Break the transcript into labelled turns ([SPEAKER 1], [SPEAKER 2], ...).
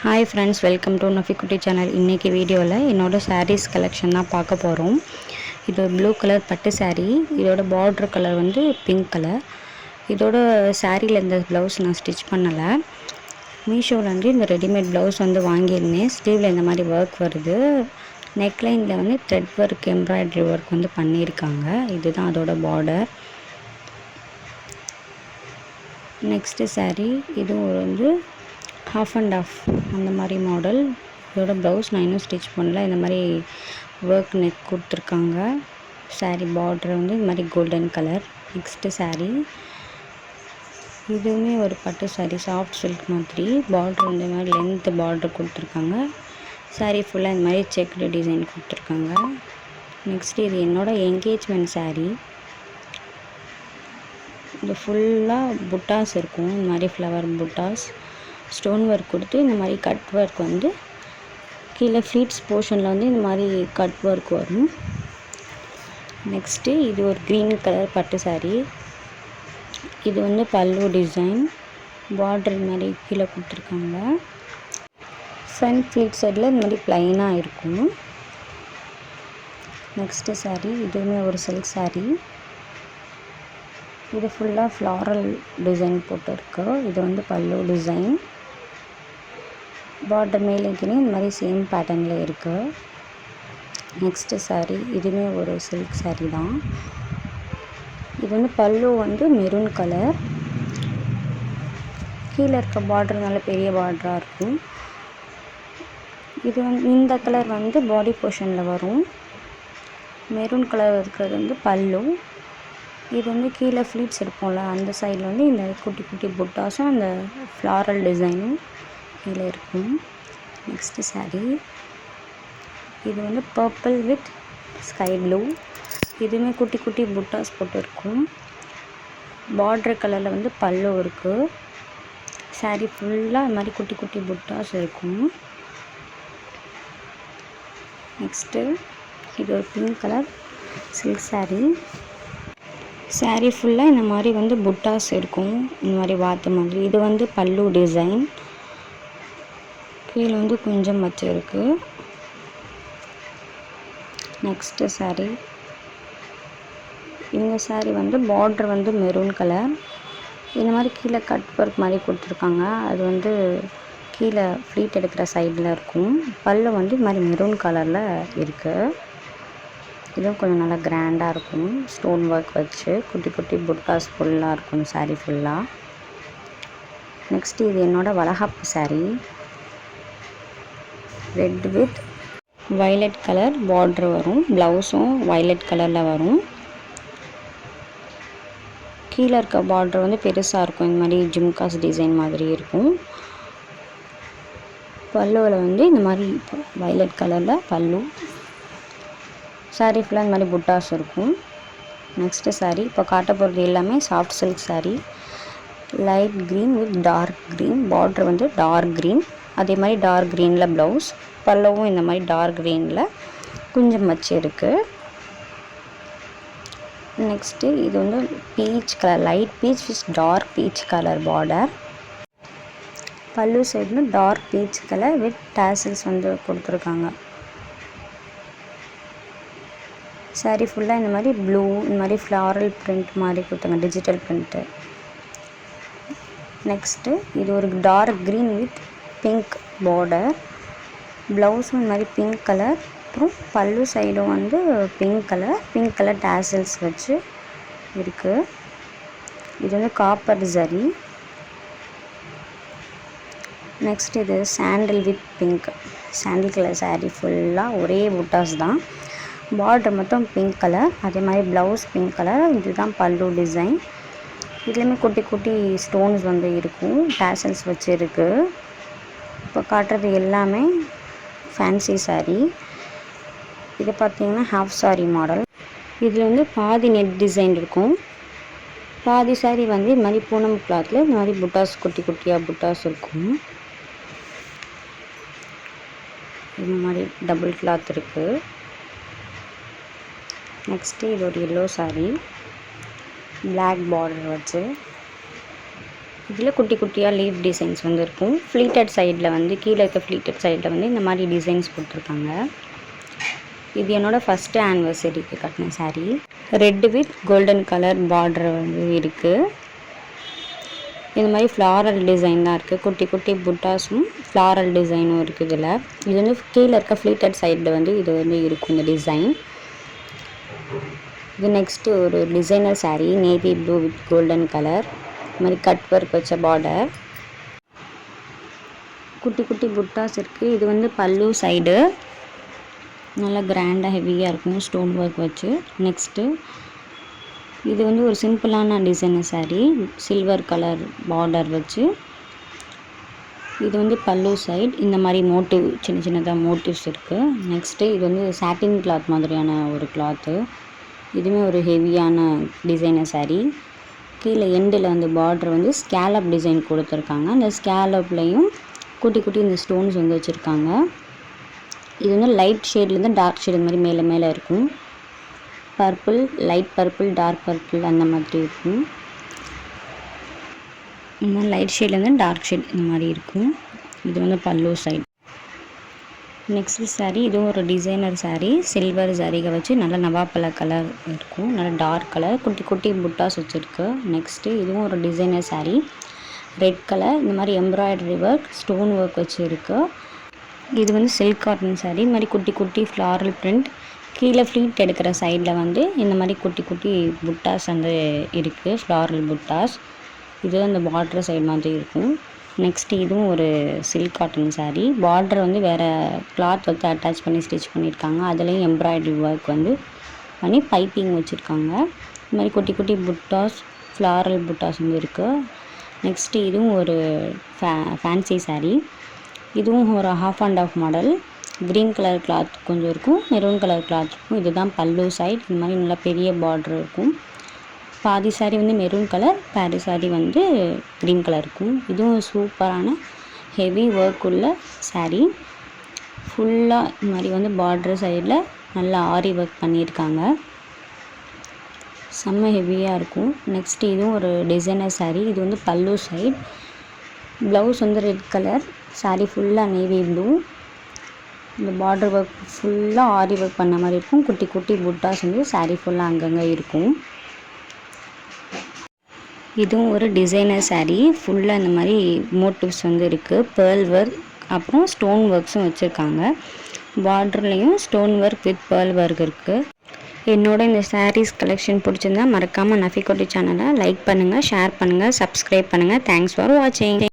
[SPEAKER 1] Hi friends, welcome to Nafi Kutti channel. இன்னைக்கு வீடியோவில் என்னோட sarees collection தான் பார்க்க போகிறோம். இது ஒரு ப்ளூ கலர் பட்டு saree. இதோட பார்டர் கலர் வந்து பிங்க் கலர். இதோட சாரியில் இந்த ப்ளவுஸ் நான் ஸ்டிச் பண்ணலை. மீஷோவில் வந்து இந்த ரெடிமேட் ப்ளவுஸ் வந்து வாங்கியிருந்தேன். ஸ்லீவில் இந்த மாதிரி ஒர்க் வருது. நெக்லைனில் வந்து த்ரெட் ஒர்க் எம்ப்ராய்டரி ஒர்க் வந்து பண்ணியிருக்காங்க. இதுதான் அதோட பார்டர். நெக்ஸ்ட்டு saree இது வந்து half and half அந்த மாதிரி மாடல். இதோட ப்ளவுஸ் நான் இன்னும் ஸ்டிச் பண்ணல. இந்த மாதிரி ஒர்க் நெக் கொடுத்துருக்காங்க. saree பார்டர் வந்து இந்த மாதிரி கோல்டன் கலர். நெக்ஸ்ட்டு saree இதுவுமே ஒரு பட்டு saree, சாஃப்ட் சில்க் மாதிரி. பார்டர் வந்து இந்த மாதிரி லென்த்து பார்டர் கொடுத்துருக்காங்க. saree ஃபுல்லாக இந்த மாதிரி செக்டு டிசைன் கொடுத்துருக்காங்க. நெக்ஸ்ட்டு இது என்னோடய என்கேஜ்மெண்ட் saree. இது ஃபுல்லாக புட்டாஸ் இருக்கும். இந்த மாதிரி ஃப்ளவர் புட்டாஸ் ஸ்டோன் ஒர்க் கொடுத்து இந்த மாதிரி கட் ஒர்க் வந்து கீழே ஃப்ளீட்ஸ் போர்ஷனில் வந்து இந்த மாதிரி கட் ஒர்க் வரும். நெக்ஸ்ட்டு இது ஒரு க்ரீன் கலர் பட்டு saree. இது வந்து பல்லு டிசைன். பார்டர் மாதிரி கீழே கொடுத்துருக்காங்க. ஃப்ரண்ட் ஃப்ளீட் சைடில் இந்த மாதிரி ப்ளைனாக இருக்கும். நெக்ஸ்ட்டு saree இதுவுமே ஒரு சில்க் saree. இது ஃபுல்லாக ஃப்ளாரல் டிசைன் போட்டிருக்கு. இது வந்து பல்லு டிசைன். பார்டர் மேலே கீழே இந்த மாதிரி சேம் பேட்டர்னில் இருக்குது. நெக்ஸ்ட்டு saree இதுவுமே ஒரு சில்க் saree தான். இது வந்து பல்லு வந்து மெரூன் கலர். கீழே இருக்க பார்டர் நல்ல பெரிய பார்டராக இருக்கும். இது வந்து இந்த கலர் வந்து பாடி போர்ஷனில் வரும். மெரூன் கலர் இருக்கிறது வந்து பல்லு. இது வந்து கீழே ஃப்ளீட்ஸ் எடுப்போம்ல, அந்த சைடில் வந்து இந்த குட்டி குட்டி புட்டாஸும் அந்த ஃப்ளாரல் டிசைனும் கீழே இருக்கும். நெக்ஸ்ட்டு saree இது வந்து பர்பிள் வித் ஸ்கை ப்ளூ. இதுவுமே குட்டி குட்டி புட்டாஸ் போட்டு இருக்கும். பார்டர் கலரில் வந்து பல்லு இருக்குது. saree ஃபுல்லாக இந்த மாதிரி குட்டி குட்டி புட்டாஸ் இருக்கும். நெக்ஸ்ட்டு இது ஒரு pink colour silk saree. saree ஃபுல்லாக இந்த மாதிரி வந்து புட்டாஸ் இருக்கும். இந்த மாதிரி வாத்து மாதிரி. இது வந்து பல்லு டிசைன். கீழே வந்து கொஞ்சம் வச்சிருக்கு. நெக்ஸ்ட்டு saree இந்த saree வந்து பார்டர் வந்து மெரூன் கலர். இந்த மாதிரி கீழே கட் ஒர்க் மாதிரி கொடுத்துருக்காங்க. அது வந்து கீழே ஃப்ளீட் எடுக்கிற சைடில் இருக்கும். பல்லு வந்து இந்த மாதிரி மெரூன் கலரில் இருக்குது. இதுவும் கொஞ்சம் நல்லா கிராண்டாக இருக்கும். ஸ்டோன் ஒர்க் வச்சு குட்டி குட்டி புட்டாஸ் ஃபுல்லாக இருக்கும் saree ஃபுல்லாக. நெக்ஸ்ட்டு இது என்னோடய வளகாப்பு saree. Red with violet colour border வரும். ப்ளவுஸும் வயலட் கலரில் வரும். கீழே இருக்க பார்டர் வந்து பெருசாக இருக்கும். இந்த மாதிரி ஜிம்காஸ் டிசைன் மாதிரி இருக்கும். பல்லுவில் வந்து இந்த மாதிரி வயலட் கலரில் பல்லு. saree ஃபுல்லாக இந்த மாதிரி புட்டாஸ் இருக்கும். நெக்ஸ்ட்டு saree இப்போ காட்ட போகிறது எல்லாமே soft silk saree. Light green with dark green. Border வந்து டார்க் க்ரீன். அதே மாதிரி டார்க் க்ரீனில் ப்ளவுஸ். பல்லவும் இந்த மாதிரி டார்க் க்ரீனில் கொஞ்சம் வச்சு இருக்குது. நெக்ஸ்ட்டு இது வந்து peach colour, light peach with dark peach colour border. Pallu side dark peach colour with tassels வந்து கொடுத்துருக்காங்க. saree ஃபுல்லாக இந்த மாதிரி ப்ளூ, இந்த மாதிரி ஃப்ளாரல் பிரிண்ட் மாதிரி கொடுத்தாங்க, டிஜிட்டல் பிரிண்ட்டு. நெக்ஸ்ட்டு இது ஒரு dark green with pink border. ப்ளவுஸும் இந்த மாதிரி பிங்க் கலர். அப்புறம் பல்லு சைடும் வந்து பிங்க் கலர் டாசல்ஸ் வச்சு இருக்குது. இது வந்து காப்பர் ஜரி. நெக்ஸ்ட் இது சாண்டில் with pink. Sandal colour saree ஃபுல்லாக ஒரே புட்டாஸ் தான். பார்டர் மட்டும் பிங்க் கலர். அதே மாதிரி ப்ளவுஸ் பிங்க் கலர். இதுதான் பல்லு டிசைன். இதுலேயுமே குட்டி குட்டி ஸ்டோன்ஸ் வந்து இருக்கும். டாசல்ஸ் வச்சு இருக்குது. இப்போ காட்டுறது எல்லாமே ஃபேன்சி saree. இது பார்த்திங்கன்னா ஹாஃப் saree மாடல். இதில் வந்து பாதி நெட் டிசைன் இருக்கும். பாதி saree வந்து இது மாதிரி பூனம் கிளாத்தில் இந்த மாதிரி புட்டாஸ் குட்டி குட்டியாக புட்டாஸ் இருக்கும். இந்த மாதிரி டபுள் கிளாத் இருக்குது. நெக்ஸ்ட்டு இது ஒரு எல்லோ saree. பிளாக் பார்டர் வச்சு இதில் குட்டி குட்டியாக லீஃப் டிசைன்ஸ் வந்து இருக்கும். ஃப்ளீட்டட் சைடில் வந்து கீழே இருக்க ஃப்ளீட்டட் சைடில் வந்து இந்த மாதிரி டிசைன்ஸ் கொடுத்துருக்காங்க. இது என்னோடய ஃபஸ்ட்டு ஆனிவர்சரிக்கு கட்டின sari. Red with golden colour border வந்து இருக்குது. இந்த மாதிரி ஃப்ளாரல் டிசைன் தான் இருக்குது. குட்டி குட்டி புட்டாஸும் ஃப்ளாரல் டிசைனும் இருக்குது இதில். இது வந்து கீழே இருக்க ஃப்ளீட்டட் சைடில் வந்து இது வந்து இருக்கும் இந்த டிசைன். இது நெக்ஸ்ட்டு ஒரு designer sari, navy blue with golden colour. இந்த மாதிரி கட் ஒர்க் வச்ச பார்டர், குட்டி குட்டி புட்டாஸ் இருக்குது. இது வந்து பல்லு சைடு நல்லா கிராண்டாக ஹெவியாக இருக்கும் ஸ்டோன் ஒர்க் வச்சு. நெக்ஸ்ட்டு இது வந்து ஒரு சிம்பிளான designer sari, silver colour border வச்சு. இது வந்து பல்லு சைடு இந்த மாதிரி மோட்டிவ் சின்ன சின்னதாக மோட்டிவ்ஸ் இருக்குது. நெக்ஸ்ட்டு இது வந்து சாட்டின் கிளாத் மாதிரியான ஒரு கிளாத்து. இதுவுமே ஒரு ஹெவியான டிசைனர் சாரீ. கீழே எண்டில் வந்து பார்டர் வந்து ஸ்கேலப் டிசைன் கொடுத்துருக்காங்க. அந்த ஸ்கேலப்லேயும் குட்டி குட்டி இந்த ஸ்டோன்ஸ் வந்து வச்சுருக்காங்க. இது வந்து லைட் ஷேட்லேருந்து டார்க் ஷேட் இந்த மாதிரி மேலே மேலே இருக்கும். Purple, light purple, dark purple அந்த மாதிரி இருக்கும். இந்த மாதிரி லைட் ஷேட்லேருந்து டார்க் ஷேட் இந்த மாதிரி இருக்கும். இது வந்து பல்லு சைடு. நெக்ஸ்ட் சாரீ, இதுவும் ஒரு டிசைனர் சாரீ, சில்வர் சரிகை வச்சு நல்லா நவாப்பழ கலர் இருக்கும். நல்லா டார்க் கலர், குட்டி குட்டி புட்டாஸ் வச்சுருக்கு. நெக்ஸ்ட்டு இதுவும் ஒரு டிசைனர் சாரீ, ரெட் கலர். இந்த மாதிரி எம்ப்ராய்டரி ஒர்க், ஸ்டோன் ஒர்க் வச்சு இருக்குது. இது வந்து சில்க் காட்டன் சாரீ. இந்த மாதிரி குட்டி குட்டி ஃப்ளாரல் பிரிண்ட். கீழே ஃப்ளீட் எடுக்கிற சைடில் வந்து இந்த மாதிரி குட்டி குட்டி புட்டாஸ் வந்து இருக்குது, ஃப்ளாரல் புட்டாஸ். இது அந்த பார்டர் சைடு மாதிரி இருக்கும். நெக்ஸ்ட்டு இதுவும் ஒரு சில்க் காட்டன் சாரீ. பார்டர் வந்து வேறு கிளாத் வந்து அட்டாச் பண்ணி ஸ்டிச் பண்ணியிருக்காங்க. அதுலேயும் எம்ப்ராய்டரி ஒர்க் வந்து பண்ணி பைப்பிங் வச்சுருக்காங்க. இந்த மாதிரி குட்டி குட்டி புட்டாஸ், ஃப்ளாரல் புட்டாஸ் வந்து இருக்குது. நெக்ஸ்ட்டு இதுவும் ஒரு ஃபேன்சி சாரீ. இதுவும் ஒரு half and half model. Green colour cloth கொஞ்சம் இருக்கும், மெரூன் கலர் கிளாத் இருக்கும். இதுதான் பல்லு சைடு. இந்த மாதிரி நல்லா பெரிய பார்டர் இருக்கும். பாதி சாரீ வந்து மெரூன் கலர், பாதி சாரீ வந்து க்ரீன் கலர் இருக்கும். இதுவும் சூப்பரான ஹெவி ஒர்க் உள்ள சாரீ. ஃபுல்லாக இந்த மாதிரி வந்து பார்டர் சைடில் நல்லா ஆரி ஒர்க் பண்ணியிருக்காங்க. செம்ம ஹெவியாக இருக்கும். நெக்ஸ்ட்டு இதுவும் ஒரு டிசைனர் சாரீ. இது வந்து பல்லு சைடு. ப்ளவுஸ் வந்து ரெட் கலர், சாரீ ஃபுல்லாக நேவி ப்ளூ. இந்த பார்டர் ஒர்க் ஃபுல்லாக ஆரி ஒர்க் பண்ண மாதிரி இருக்கும். குட்டி குட்டி புட்டாஸ் வந்து சாரீ ஃபுல்லாக அங்கங்கே இருக்கும். இதுவும் ஒரு டிசைனர் சாரீ. ஃபுல்லாக இந்த மாதிரி மோட்டிவ்ஸ் வந்து இருக்குது. பேர்ல் ஒர்க் அப்புறம் ஸ்டோன் ஒர்க்ஸும் வச்சுருக்காங்க. பார்டர்லேயும் stone work with pearl work இருக்குது. என்னோட இந்த சாரீஸ் கலெக்ஷன் பிடிச்சிருந்தா மறக்காமல் நஃபி குட்டி சேனலை லைக் பண்ணுங்கள், ஷேர் பண்ணுங்கள், சப்ஸ்கிரைப் பண்ணுங்கள். தேங்க்ஸ் ஃபார் வாட்சிங்.